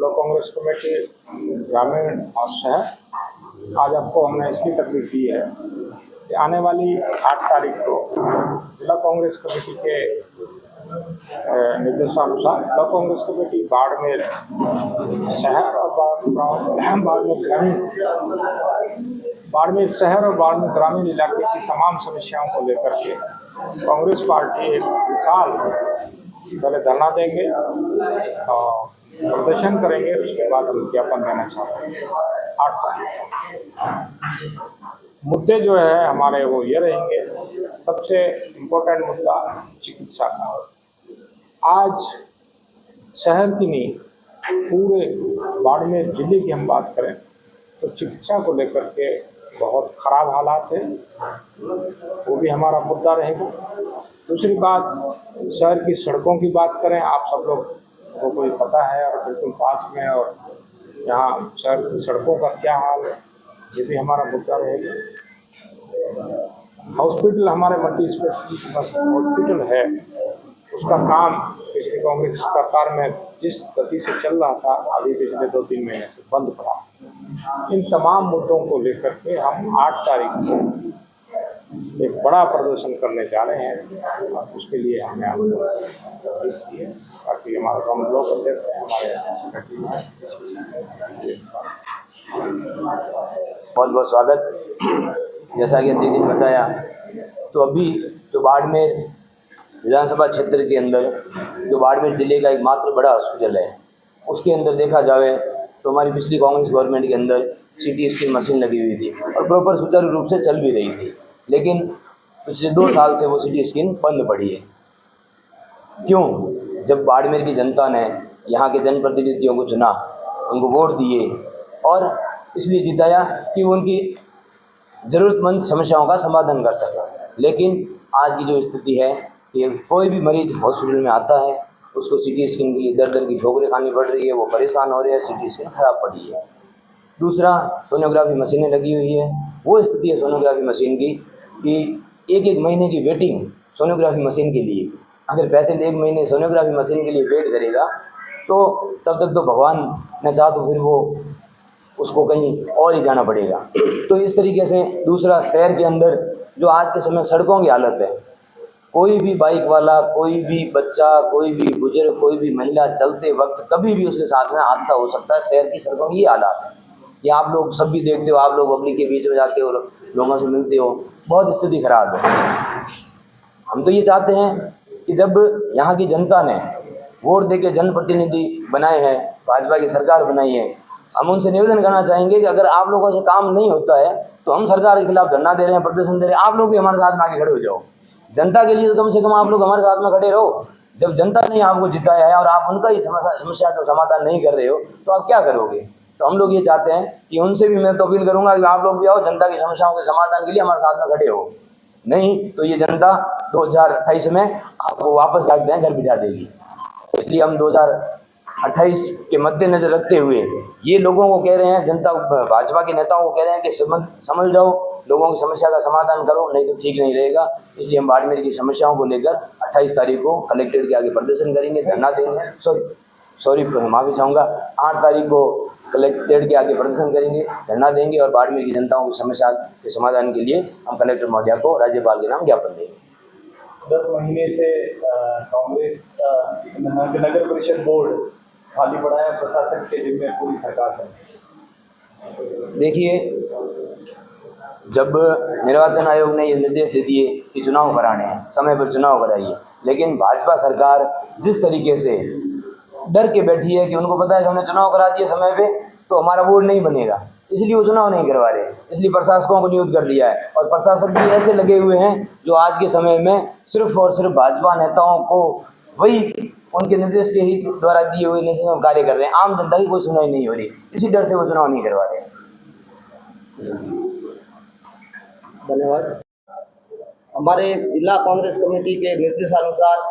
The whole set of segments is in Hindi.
ब्लॉक कांग्रेस कमेटी ग्रामीण और शहर, आज आपको हमने इसकी तकलीफ दी है कि आने वाली 8 तारीख को जिला कांग्रेस कमेटी के निर्देशानुसार ब्लॉक कांग्रेस कमेटी बाड़मेर शहर और बाड़मेर शहर और बाड़मेर ग्रामीण इलाके की तमाम समस्याओं को लेकर के कांग्रेस पार्टी एक विशाल पहले धरना देंगे और प्रदर्शन करेंगे। उसके बाद हम ज्ञापन देना चाहते हैं 8 तारीख। मुद्दे जो है हमारे वो ये रहेंगे। सबसे इम्पोर्टेंट मुद्दा चिकित्सा का। आज शहर की नहीं, पूरे बाड़मेर जिले की हम बात करें तो चिकित्सा को लेकर के बहुत ख़राब हालात है, वो भी हमारा मुद्दा रहेगा। दूसरी बात, शहर की सड़कों की बात करें, आप सब लोग को कोई पता है और बिल्कुल पास में, और यहाँ शहर की सड़कों का क्या हाल है, ये भी हमारा मुद्दा रहेगा। हॉस्पिटल, हमारे मल्टी स्पेशलिटी हॉस्पिटल है, उसका काम पिछली कांग्रेस सरकार में जिस गति से चल रहा था, अभी पिछले 2-3 महीने से बंद पड़ा। इन तमाम मुद्दों को लेकर के हम 8 तारीख को एक बड़ा प्रदर्शन करने जा रहे हैं और उसके लिए हमने आपको बाकी हमारा कम ब्लॉक अध्यक्ष है, हमारे बहुत बहुत स्वागत। जैसा कि दीदी ने बताया, तो अभी जो बाड़मेर विधानसभा क्षेत्र के अंदर जो बाड़मेर जिले का एकमात्र बड़ा हॉस्पिटल है, उसके अंदर देखा जाए तो हमारी पिछली कांग्रेस गवर्नमेंट के अंदर CT स्कैन मशीन लगी हुई थी और प्रॉपर सुचारू रूप से चल भी रही थी, लेकिन पिछले 2 साल से वो CT स्कैन बंद पड़ी है। क्यों? जब बाड़मेर की जनता ने यहाँ के जनप्रतिनिधियों को चुना, उनको वोट दिए और इसलिए जिताया कि वो उनकी ज़रूरतमंद समस्याओं का समाधान कर सका। लेकिन आज की जो स्थिति है कि कोई भी मरीज हॉस्पिटल में आता है, उसको CT स्कैन के लिए दर की ठोकरें खानी पड़ रही है, वो परेशान हो रहे हैं, CT स्कैन खराब पड़ी है। दूसरा, सोनोग्राफी मशीनें लगी हुई है। वो स्थिति है सोनोग्राफी मशीन की कि एक महीने की वेटिंग सोनोग्राफी मशीन के लिए। अगर पेशेंट 1 महीने सोनोग्राफी मशीन के लिए वेट करेगा तो तब तक तो भगवान न चाह तो फिर वो उसको कहीं और ही जाना पड़ेगा। तो इस तरीके से दूसरा, शहर के अंदर जो आज के समय सड़कों की हालत है, कोई भी बाइक वाला, कोई भी बच्चा, कोई भी बुजुर्ग, कोई भी महिला चलते वक्त कभी भी उसके साथ में हादसा हो सकता है। शहर की सड़कों की हालात है, ये आप लोग सब भी देखते हो, आप लोग पब्लिक के बीच में जाते हो, लोगों से मिलते हो, बहुत स्थिति खराब है। हम तो ये चाहते हैं कि जब यहाँ की जनता ने वोट दे के जनप्रतिनिधि बनाए हैं, भाजपा की सरकार बनाई है, हम उनसे निवेदन करना चाहेंगे कि अगर आप लोगों से काम नहीं होता है तो हम सरकार के खिलाफ धरना दे रहे हैं, प्रदर्शन दे रहे हैं, आप लोग भी हमारे साथ में आगे खड़े हो जाओ। जनता के लिए तो कम से कम आप लोग हमारे साथ में खड़े रहो। जब जनता ने आपको जिताया है और आप उनका ही समस्या का समाधान नहीं कर रहे हो तो आप क्या करोगे? तो हम लोग ये चाहते हैं कि उनसे भी मैं तो अपील करूंगा कि आप लोग भी आओ, जनता की समस्याओं के समाधान के लिए हमारे साथ में खड़े हो। नहीं तो ये जनता 2028 में आपको वापस लाके घर बिठा देगी। इसलिए हम 2028 के मद्देनजर रखते हुए ये लोगों को कह रहे हैं, जनता भाजपा के नेताओं को कह रहे हैं कि समझ जाओ, लोगों की समस्या का समाधान करो, नहीं तो ठीक नहीं रहेगा। इसलिए हम बाड़मेर की समस्याओं को लेकर 28 तारीख को कलेक्ट्रेट के आगे प्रदर्शन करेंगे, धरना देंगे। सॉरी माफी चाहूँगा, 8 तारीख को कलेक्ट्रेट के आगे प्रदर्शन करेंगे, धरना देंगे और बाड़मेर की जनताओं की समस्या के समाधान के लिए हम कलेक्टर महोदया को राज्यपाल के नाम ज्ञापन देंगे। 10 महीने से कांग्रेस नगर परिषद बोर्ड खाली पड़ा है, प्रशासन के जिम्मे पूरी सरकार है। देखिए, जब निर्वाचन आयोग ने ये निर्देश दे दिए कि चुनाव कराने हैं, समय पर चुनाव कराइए, लेकिन भाजपा सरकार जिस तरीके से डर के बैठी है कि उनको पता है कि हमने चुनाव करा दिए समय पे तो हमारा वोट नहीं बनेगा, इसलिए वो चुनाव नहीं करवा रहे। इसलिए प्रशासकों को नियुक्त कर लिया है और प्रशासक भी ऐसे लगे हुए हैं जो आज के समय में सिर्फ और सिर्फ भाजपा नेताओं को वही उनके निर्देश के ही द्वारा दिए हुए निर्देशों का कार्य कर रहे हैं। आम जनता की कोई सुनवाई नहीं हो रही, इसी डर से वो चुनाव नहीं करवा रहे। धन्यवाद। हमारे जिला कांग्रेस कमेटी के निर्देशानुसार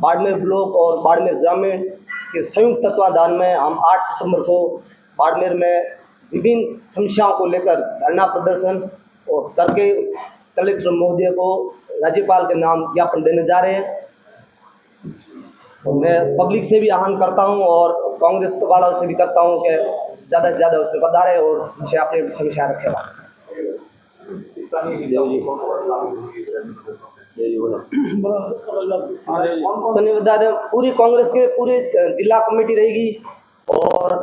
बाड़मेर ब्लॉक और बाड़मेर ग्रामीण के संयुक्त तत्वाधान में हम 8 सितंबर को बाड़मेर में विभिन्न समस्याओं को लेकर धरना प्रदर्शन और करके कलेक्टर महोदय को राज्यपाल के नाम ज्ञापन देने जा रहे हैं। मैं पब्लिक से भी आह्वान करता हूं और कांग्रेस वालों से भी करता हूं कि ज़्यादा से ज़्यादा उसमें पधारे और विषय अपने समस्या रखे। धन्यवाद। पूरी कांग्रेस के पूरी जिला कमेटी रहेगी और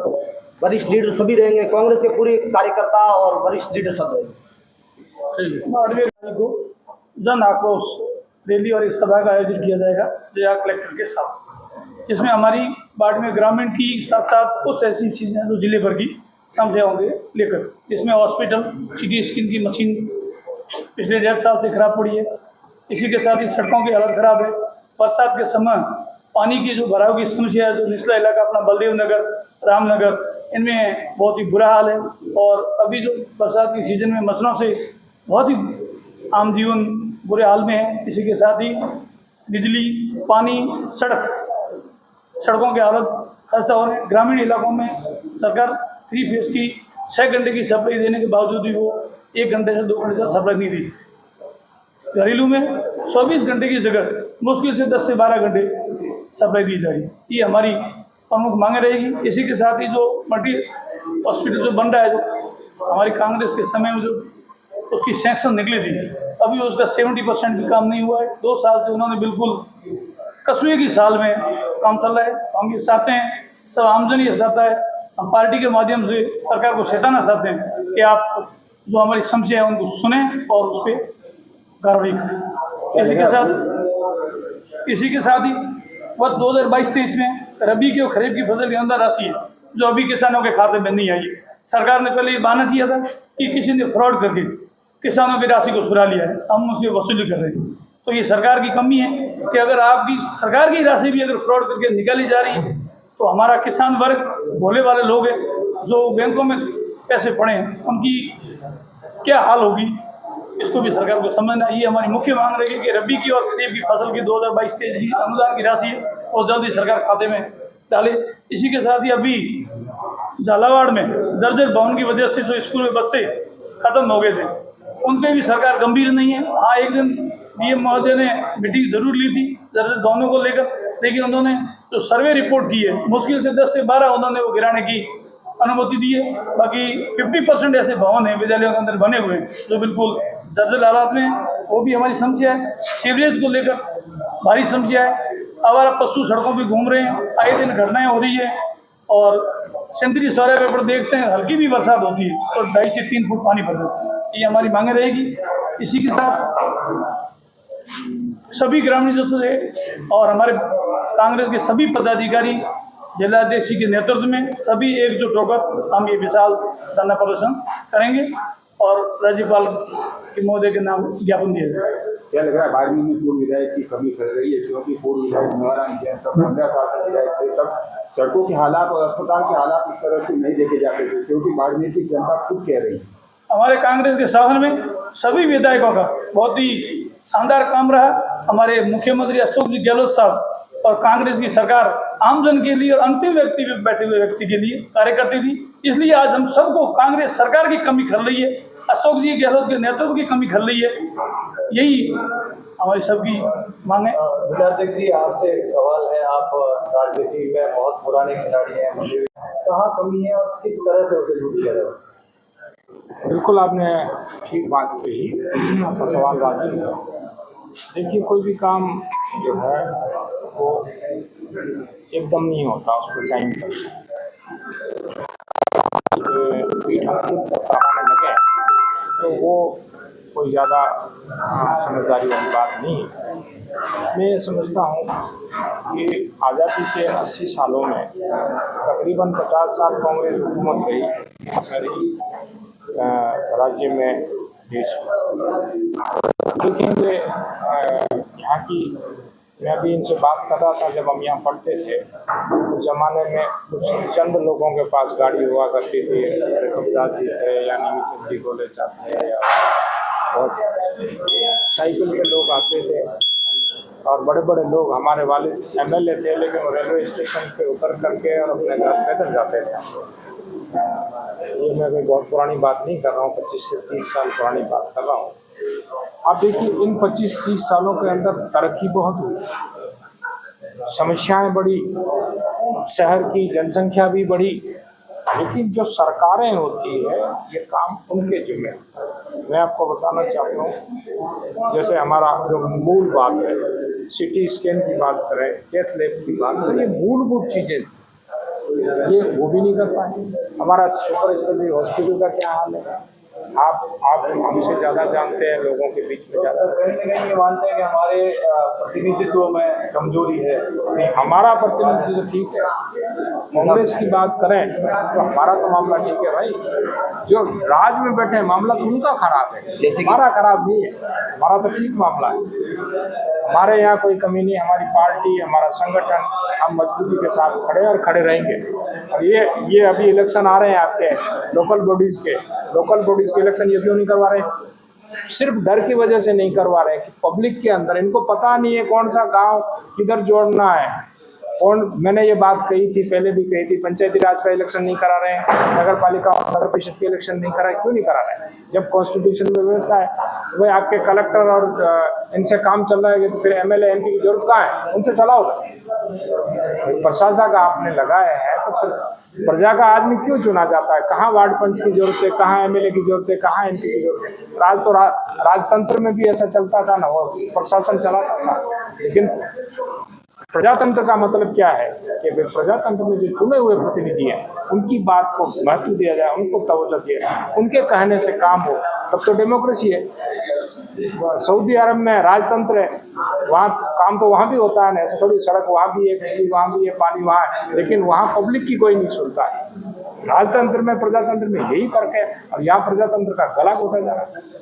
वरिष्ठ लीडर सभी रहेंगे, कांग्रेस के पूरे कार्यकर्ता और वरिष्ठ लीडर सब रहेंगे। बाड़मेर को जन आक्रोश रैली और एक सभा का आयोजन किया जाएगा जिला कलेक्टर के साथ, जिसमें हमारी बाड़मेर ग्रामीण की साथ साथ कुछ ऐसी चीज़ें जो जिले भर की समस्याओं के लेकर, जिसमें हॉस्पिटल, सिटी स्किन की मशीन पिछले 1.5 साल से खराब पड़ी है। इसी के साथ ही सड़कों की हालत खराब है। बरसात के समय पानी की जो भराव की समस्या है, जो निचला इलाका अपना बलदेव नगर, रामनगर, इनमें बहुत ही बुरा हाल है। और अभी जो बरसात की सीजन में मसलों से बहुत ही आम जीवन बुरे हाल में है। इसी के साथ ही बिजली, पानी, सड़कों की हालत खस्ता हो रही है। ग्रामीण इलाकों में सरकार 3 फेज की 6 घंटे की सप्लाई देने के बावजूद भी वो 1 घंटे से 2 घंटे तक सप्लाई नहीं दी। घरेलू में 24 घंटे की जगह मुश्किल से 10 से 12 घंटे सप्लाई दी जाएगी। ये हमारी प्रमुख मांगे रहेगी। इसी के साथ ही जो मल्टी हॉस्पिटल जो बन रहा है, जो हमारी कांग्रेस के समय में जो उसकी सैंक्शन निकली थी, अभी उसका 70% भी काम नहीं हुआ है। 2 साल से उन्होंने बिल्कुल कसूए की साल में काम चल रहा है। हम ये चाहते हैं, सब आमजन ये चाहता है, हम पार्टी के माध्यम से सरकार को चेताना चाहते हैं कि आप जो हमारी समस्या है उनको सुने और उस पर कार्रवाई करें। इसी के साथ ही वर्ष 2022-23 में रबी के और खरीफ की फसल की अंदर राशि है जो अभी किसानों के खाते में नहीं आई। सरकार ने पहले ये बहाना किया था कि किसी ने फ्रॉड करके किसानों की राशि को चुरा लिया है, हम उससे वसूली कर रहे हैं। तो ये सरकार की कमी है कि अगर आपकी सरकार की राशि भी अगर फ्रॉड करके निकाली जा रही है तो हमारा किसान वर्ग, भोले वाले लोग हैं जो बैंकों में पैसे पड़े हैं, उनकी क्या हाल होगी, इसको भी सरकार को समझना। ये हमारी मुख्य मांग रहेगी कि रबी की और खरीफ की फसल की 2022-23 की अनुदान की राशि है वो जल्दी सरकार खाते में डाले। इसी के साथ ही अभी झालावाड़ में जर्जर भवन की वजह से जो स्कूल में बच्चे खत्म हो गए थे, उन पर भी सरकार गंभीर नहीं है। हाँ, एक दिन डीएम महोदय ने मीटिंग जरूर ली थी जर्जर भवनों को लेकर, लेकिन उन्होंने जो सर्वे रिपोर्ट की है मुश्किल से 10 से 12 उन्होंने वो गिराने की अनुमति दी है। बाकी 50% ऐसे भवन हैं विद्यालयों के अंदर बने हुए हैं जो बिल्कुल जर्जर हालात में है। वो भी हमारी समस्या है। सीवरेज को लेकर भारी समस्या है। आवारा पशु सड़कों पर घूम रहे हैं, आए दिन घटनाएं हो रही है। और सेंतरी सौरे पेपर देखते हैं, हल्की भी बरसात होती है तो 2.5 से 3 फुट पानी भर जाता है। ये हमारी मांगे रहेगी। इसी के साथ सभी ग्रामीणों से और हमारे कांग्रेस के सभी पदाधिकारी, जिलाध्यक्ष के नेतृत्व में सभी एकजुट होकर हम ये विशाल धरना प्रदर्शन करेंगे और राज्यपाल के महोदय के नाम ज्ञापन दिया जाएगा। क्या लग रहा है बाड़मेर में पूर्व विधायक की कमी कर रही है? क्योंकि पूर्व विधायक महाराज जैन सब 15 साल तक विधायक थे, तब सड़कों के हालात और अस्पताल के हालात इस तरह से नहीं देखे जाते थे, क्योंकि बाड़मेर की जनता खुद कह रही है। हमारे कांग्रेस के शासन में सभी विधायकों का बहुत ही शानदार काम रहा। हमारे मुख्यमंत्री अशोक जी गहलोत साहब और कांग्रेस की सरकार आमजन के लिए और अंतिम व्यक्ति पे बैठे हुए व्यक्ति के लिए कार्य करती थी। इसलिए आज हम सबको कांग्रेस सरकार की कमी खल रही है, अशोक जी गहलोत के नेतृत्व की कमी खल रही है। यही हमारी सबकी मांग है। जिलाध्यक्ष जी, आपसे एक सवाल है, आप राजनीति में बहुत पुराने खिलाड़ी हैं, मुझे कहाँ कमी है और किस तरह से उसे दूर किया जाए? बिल्कुल आपने ठीक बात कही, आपका सवाल वाजिब है। देखिए, कोई भी काम जो है वो एकदम नहीं होता, उसको टाइम लगता है। पीठ लगाने लगे तो वो कोई ज़्यादा समझदारी वाली बात नहीं है। मैं ये समझता हूँ कि आज़ादी के 80 सालों में तकरीबन 50 साल कांग्रेस हुकूमत रही राज्य में, देश में। देखेंगे यहाँ की, मैं भी इनसे बात कर रहा था जब हम यहाँ पढ़ते थे, उस ज़माने में कुछ चंद लोगों के पास गाड़ी हुआ करती थी, कब्जात जी थे या निमित जी बोले जाते हैं, और साइकिल पे लोग आते थे। और बड़े बड़े लोग, हमारे वालिद MLA थे, लेकिन वो रेलवे स्टेशन पे उतर करके और अपने घर पैदल जाते थे। ये मैं कोई बहुत पुरानी बात नहीं कर रहा हूँ, 25 से 30 साल पुरानी बात कर रहा हूँ। आप देखिए, इन 25-30 सालों के अंदर तरक्की बहुत हुई। समस्याएं बढ़ी, शहर की जनसंख्या भी बढ़ी, लेकिन जो सरकारें होती है ये काम उनके जिम्मे है। मैं आपको बताना चाहता हूँ, जैसे हमारा जो मूल बात है, सिटी स्कैन की बात करें, कैथ लैब की बात करें, ये मूलभूत चीज़ें ये वो भी नहीं कर पाए। हमारा सुपर स्पेशलिटी हॉस्पिटल का क्या हाल है, आप हमसे ज़्यादा जानते हैं, लोगों के बीच में ज़्यादा। कहीं न कहीं ये मानते हैं कि हमारे प्रतिनिधित्व में कमजोरी है। नहीं, हमारा प्रतिनिधित्व ठीक है। कांग्रेस की बात करें तो हमारा तो मामला ठीक है भाई, जो राज में बैठे हैं मामला तो उनका खराब है, जैसे कि हमारा खराब नहीं है, हमारा तो ठीक मामला है। हमारे यहाँ कोई कमी नहीं, हमारी पार्टी, हमारा संगठन, हम मजबूती के साथ खड़े और खड़े रहेंगे। और ये अभी इलेक्शन आ रहे हैं आपके लोकल बॉडीज के इलेक्शन ये क्यों नहीं करवा रहे? सिर्फ डर की वजह से नहीं करवा रहे कि पब्लिक के अंदर इनको पता नहीं है कौन सा गांव किधर जोड़ना है। और मैंने ये बात कही थी, पहले भी कही थी, पंचायती राज का इलेक्शन नहीं करा रहे हैं, नगर पालिका और नगर परिषद के इलेक्शन नहीं करा, क्यों नहीं करा रहे हैं? जब कॉन्स्टिट्यूशन में व्यवस्था है, वही आपके कलेक्टर और इनसे काम चल रहा है, तो फिर एमएलए एमपी की जरूरत कहाँ है? उनसे चलाओ। प्रशासन का आपने लगाया है तो प्रजा का आदमी क्यों चुना जाता है? कहाँ वार्ड पंच की जरूरत है, कहाँ एमएलए की जरूरत है, कहाँ एमपी की जरूरत है? राजतंत्र में भी ऐसा चलता था ना, वो प्रशासन चलाता था। लेकिन प्रजातंत्र का मतलब क्या है कि प्रजातंत्र में जो चुने हुए प्रतिनिधि हैं उनकी बात को महत्व दिया जाए, उनको तवज्जो दिया जाए, उनके कहने से काम हो, तब तो डेमोक्रेसी है। सऊदी अरब में राजतंत्र है, वहाँ काम तो वहाँ भी होता है ना, ऐसे थोड़ी सड़क वहाँ भी है, बिजली वहाँ भी है, पानी वहाँ है, लेकिन वहाँ पब्लिक की कोई नहीं सुनता है। राजतंत्र में प्रजातंत्र में यही फर्क है, और यहाँ प्रजातंत्र का गला घोटा जा रहा है।